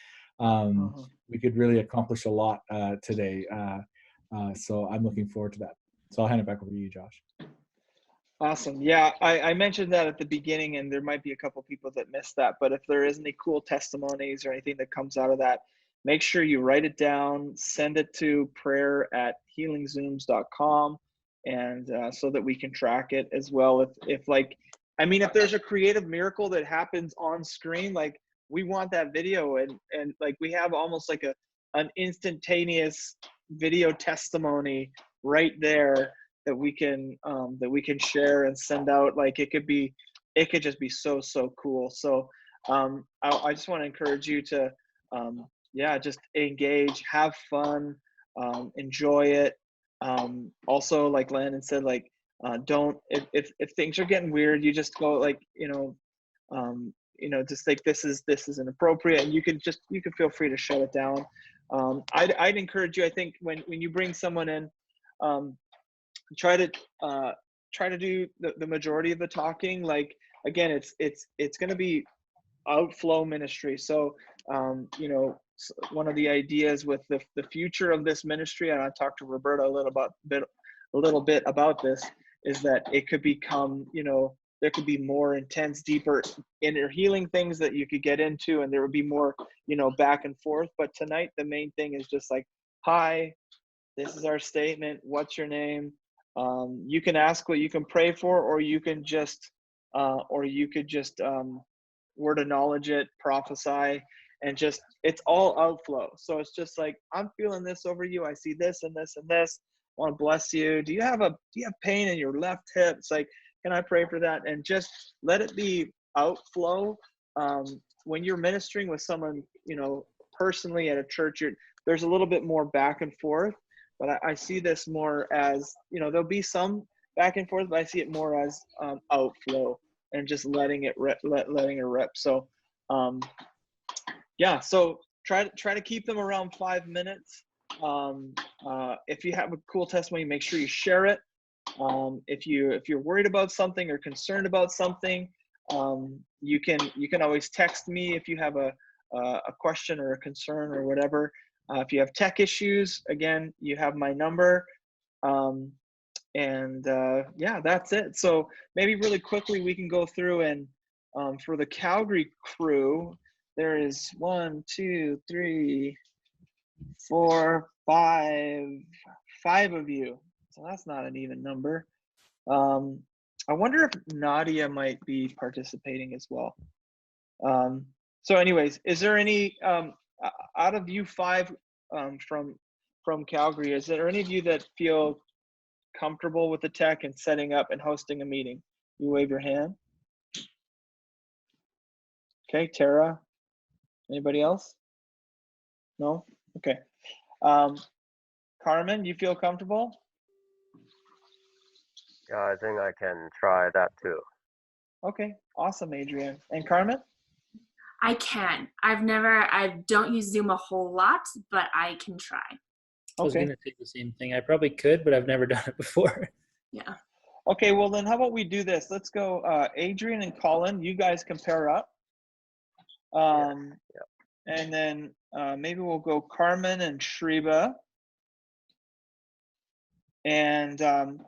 We could really accomplish a lot today. So I'm looking forward to that. So I'll hand it back over to you, Josh. Awesome. Yeah, I mentioned that at the beginning, and there might be a couple people that missed that. But if there is any cool testimonies or anything that comes out of that, make sure you write it down, send it to prayer@healingzooms.com, and so that we can track it as well. If there's a creative miracle that happens on screen, like, we want that video, and like, we have almost like an instantaneous video testimony right there that we can share and send out. Like, it could just be so cool. So I just want to encourage you to just engage, have fun, enjoy it. Also, like Landon said, like, don't, if things are getting weird, you just go, like, just think this is inappropriate, and you can feel free to shut it down. I'd encourage you, I think, when you bring someone in, try to do the majority of the talking. Like, again, it's going to be outflow ministry. So one of the ideas with the future of this ministry, and I talked to Roberta a little bit about this, is that it could become, there could be more intense, deeper inner healing things that you could get into, and there would be more, back and forth. But tonight, the main thing is just like, hi, this is our statement. What's your name? You can ask what you can pray for, or you can just, word of knowledge it, prophesy, and just, it's all outflow. So it's just like, I'm feeling this over you. I see this and this and this. I want to bless you. Do you have pain in your left hip? It's like, can I pray for that? And just let it be outflow. When you're ministering with someone, personally at a church, there's a little bit more back and forth. But I see this more as, there'll be some back and forth, but I see it more as outflow and just letting it rip. So, so try to keep them around 5 minutes. If you have a cool testimony, make sure you share it. If you're worried about something or concerned about something, you can always text me if you have a question or a concern or whatever. If you have tech issues, again, you have my number. That's it. So maybe really quickly we can go through, and for the Calgary crew, there is 1, 2, 3, 4, 5 of you. So that's not an even number. I wonder if Nadia might be participating as well. So anyways, is there any, out of you 5 from Calgary, is there any of you that feel comfortable with the tech and setting up and hosting a meeting? You wave your hand. Okay, Tara. Anybody else? No? Okay. Carmen, you feel comfortable? Yeah, I think I can try that too. Okay, awesome, Adrian. And Carmen? I can. I don't use Zoom a whole lot, but I can try. I was Okay. going to say the same thing. I probably could, but I've never done it before. Yeah. Okay, well then how about we do this? Let's go Adrian and Colin, you guys can pair up. And then maybe we'll go Carmen and Shriba. And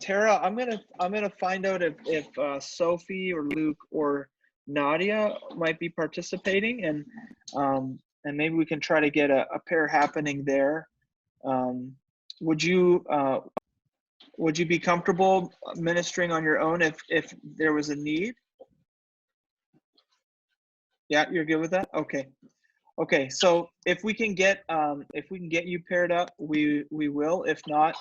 Tara, I'm gonna find out if Sophie or Luke or Nadia might be participating, and maybe we can try to get a pair happening there. Would you be comfortable ministering on your own if there was a need? Yeah, you're good with that? Okay. Okay, so if we can get you paired up, we will. If not,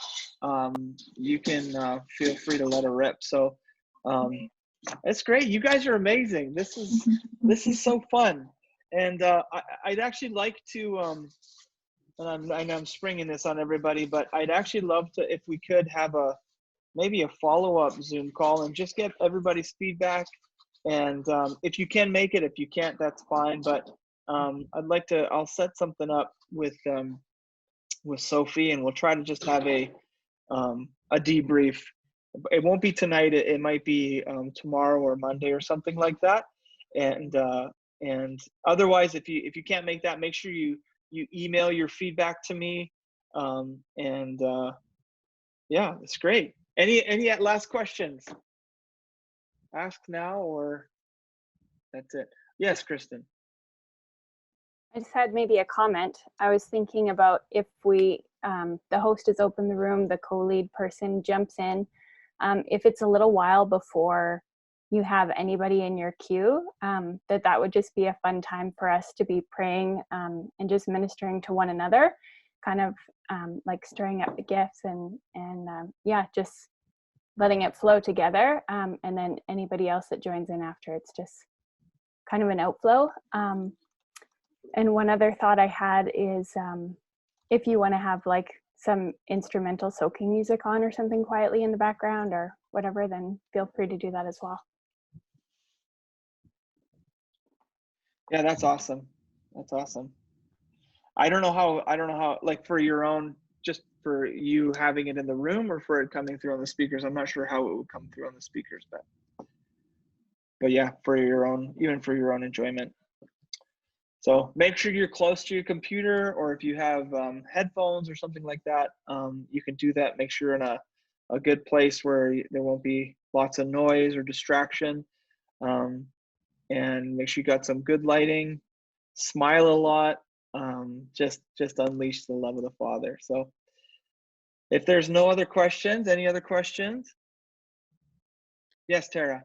you can feel free to let her rip. So it's great. You guys are amazing. This is so fun, and I'd actually like to. And I know I'm springing this on everybody, but I'd actually love to, if we could have maybe a follow-up Zoom call and just get everybody's feedback. And if you can make it, if you can't, that's fine. But I'll set something up with Sophie, and we'll try to just have a debrief. It won't be tonight. It might be tomorrow or Monday or something like that. And otherwise, if you can't make that, make sure you email your feedback to me. Yeah, it's great. Any last questions? Ask now, or that's it. Yes, Kristen. I just had maybe a comment. I was thinking about if we, the host has opened the room, the co-lead person jumps in. If it's a little while before you have anybody in your queue, that would just be a fun time for us to be praying and just ministering to one another, kind of like stirring up the gifts and yeah, just letting it flow together. And then anybody else that joins in after, it's just kind of an outflow. And one other thought I had is if you want to have like some instrumental soaking music on or something quietly in the background or whatever, then feel free to do that as well. Yeah, that's awesome. That's awesome. I don't know how, like for your own, just for you having it in the room or for it coming through on the speakers. I'm not sure how it would come through on the speakers, but yeah, for your own, even for your own enjoyment. So make sure you're close to your computer, or if you have headphones or something like that, you can do that. Make sure you're in a good place where there won't be lots of noise or distraction. And make sure you got some good lighting, smile a lot, just unleash the love of the Father. So if there's no other questions, any other questions? Yes, Tara.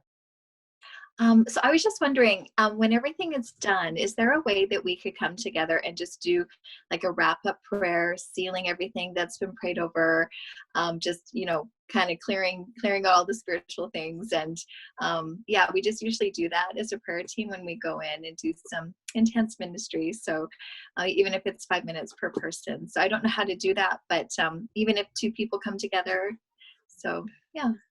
So I was just wondering, when everything is done, is there a way that we could come together and just do like a wrap-up prayer, sealing everything that's been prayed over, just, kind of clearing all the spiritual things. And yeah, we just usually do that as a prayer team when we go in and do some intense ministry. So even if it's 5 minutes per person. So I don't know how to do that, but even if 2 people come together. So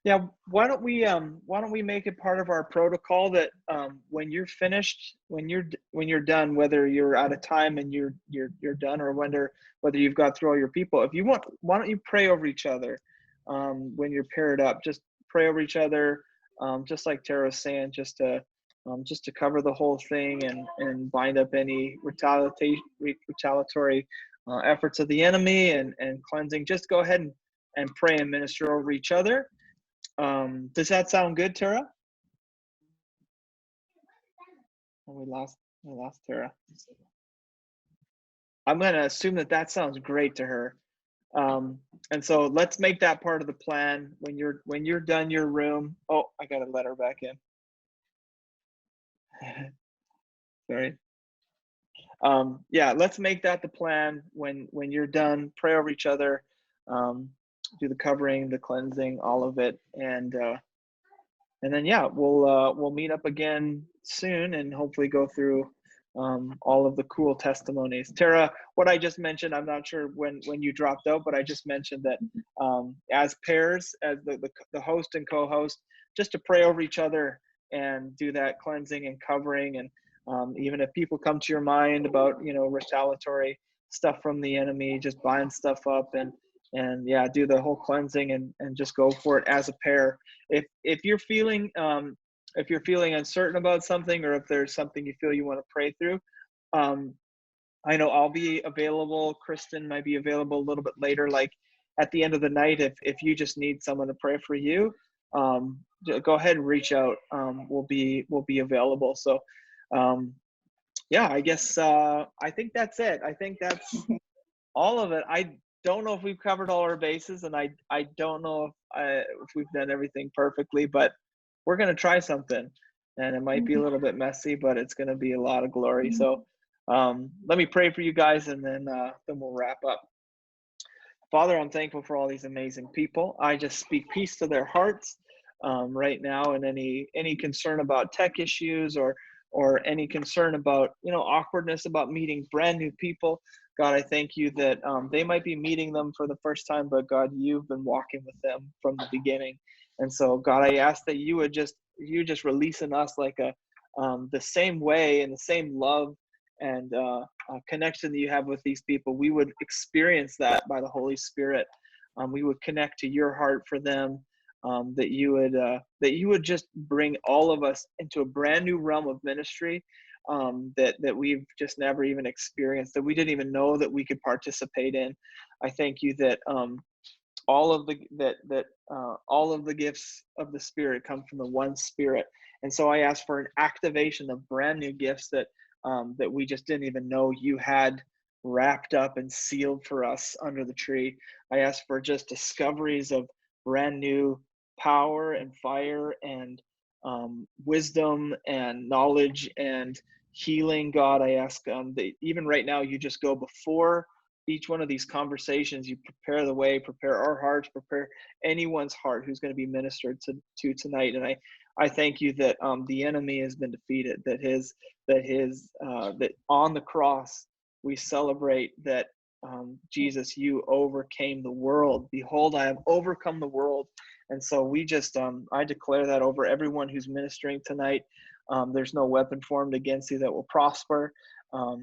yeah, why don't we make it part of our protocol that when you're finished, when you're done, whether you're out of time and you're done, or whether you've got through all your people, if you want, why don't you pray over each other when you're paired up? Just pray over each other, just like Tara was saying, just to cover the whole thing and bind up any retaliatory efforts of the enemy and cleansing. Just go ahead and pray and minister over each other. Does that sound good, Tara? Oh, we lost Tara. I'm going to assume that sounds great to her. And so let's make that part of the plan. When you're done your room. Oh, I got to let her back in. Sorry. Yeah, let's make that the plan. When you're done, pray over each other. Do the covering, the cleansing, all of it, and then yeah, we'll meet up again soon and hopefully go through all of the cool testimonies. Tara, what I just mentioned, I'm not sure when you dropped out, but I just mentioned that as pairs, as the host and co-host, just to pray over each other and do that cleansing and covering, and Even if people come to your mind about, retaliatory stuff from the enemy, just bind stuff up and yeah, do the whole cleansing and just go for it as a pair. If you're feeling uncertain about something, or if there's something you feel you want to pray through, I know I'll be available. Kristen might be available a little bit later, like at the end of the night. If you just need someone to pray for you, go ahead and reach out. We'll be available. So, yeah, I guess I think that's it. I think that's all of it. I don't know if we've covered all our bases, and I don't know if we've done everything perfectly, but we're gonna try something, and it might be a little bit messy, but it's gonna be a lot of glory. So. Let me pray for you guys, and then we'll wrap up. Father, I'm thankful for all these amazing people. I just speak peace to their hearts right now, and any concern about tech issues or any concern about awkwardness about meeting brand new people. God, I thank you that they might be meeting them for the first time, but God, you've been walking with them from the beginning. And so, God, I ask that you would just release in us like the same way and the same love and connection that you have with these people. We would experience that by the Holy Spirit. We would connect to your heart for them. That you would just bring all of us into a brand new realm of ministry that we've just never even experienced, that we didn't even know that we could participate in. I thank you that all of the gifts of the Spirit come from the one Spirit. And so I ask for an activation of brand new gifts that we just didn't even know you had wrapped up and sealed for us under the tree. I ask for just discoveries of brand new power and fire and wisdom and knowledge and healing. God, I ask that even right now you just go before each one of these conversations. You prepare the way, prepare our hearts, prepare anyone's heart who's going to be ministered to tonight. And I thank you that the enemy has been defeated, that on the cross we celebrate that Jesus, you overcame the world. Behold, I have overcome the world. And so we just I declare that over everyone who's ministering tonight. There's no weapon formed against you that will prosper. No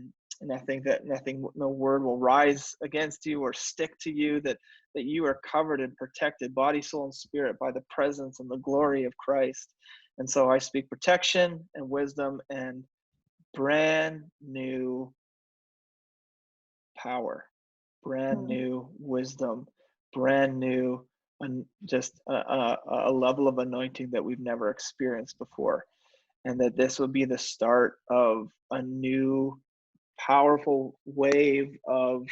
word will rise against you or stick to you, that you are covered and protected, body, soul, and spirit, by the presence and the glory of Christ. And so I speak protection and wisdom and brand new power, brand new wisdom, brand new, and just a level of anointing that we've never experienced before. And that this will be the start of a new powerful wave of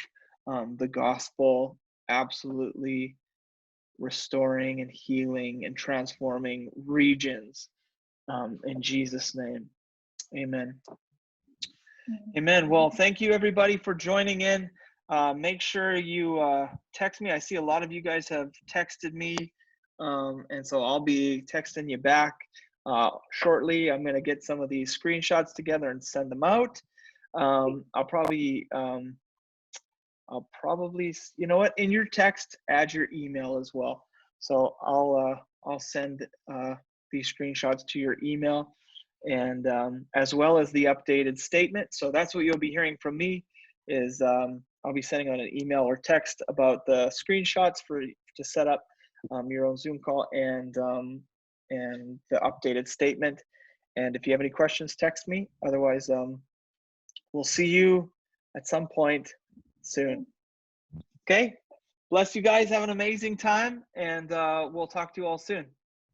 the gospel absolutely restoring and healing and transforming regions in Jesus' name. Amen. Amen. Well, thank you everybody for joining in. Make sure you text me. I see a lot of you guys have texted me, and so I'll be texting you back shortly. I'm going to get some of these screenshots together and send them out. I'll probably, you know what, in your text, add your email as well. So I'll send these screenshots to your email, and as well as the updated statement. So that's what you'll be hearing from me is I'll be sending out an email or text about the screenshots to set up your own Zoom call and the updated statement. And if you have any questions, text me. Otherwise, we'll see you at some point soon. Okay? Bless you guys. Have an amazing time, and we'll talk to you all soon.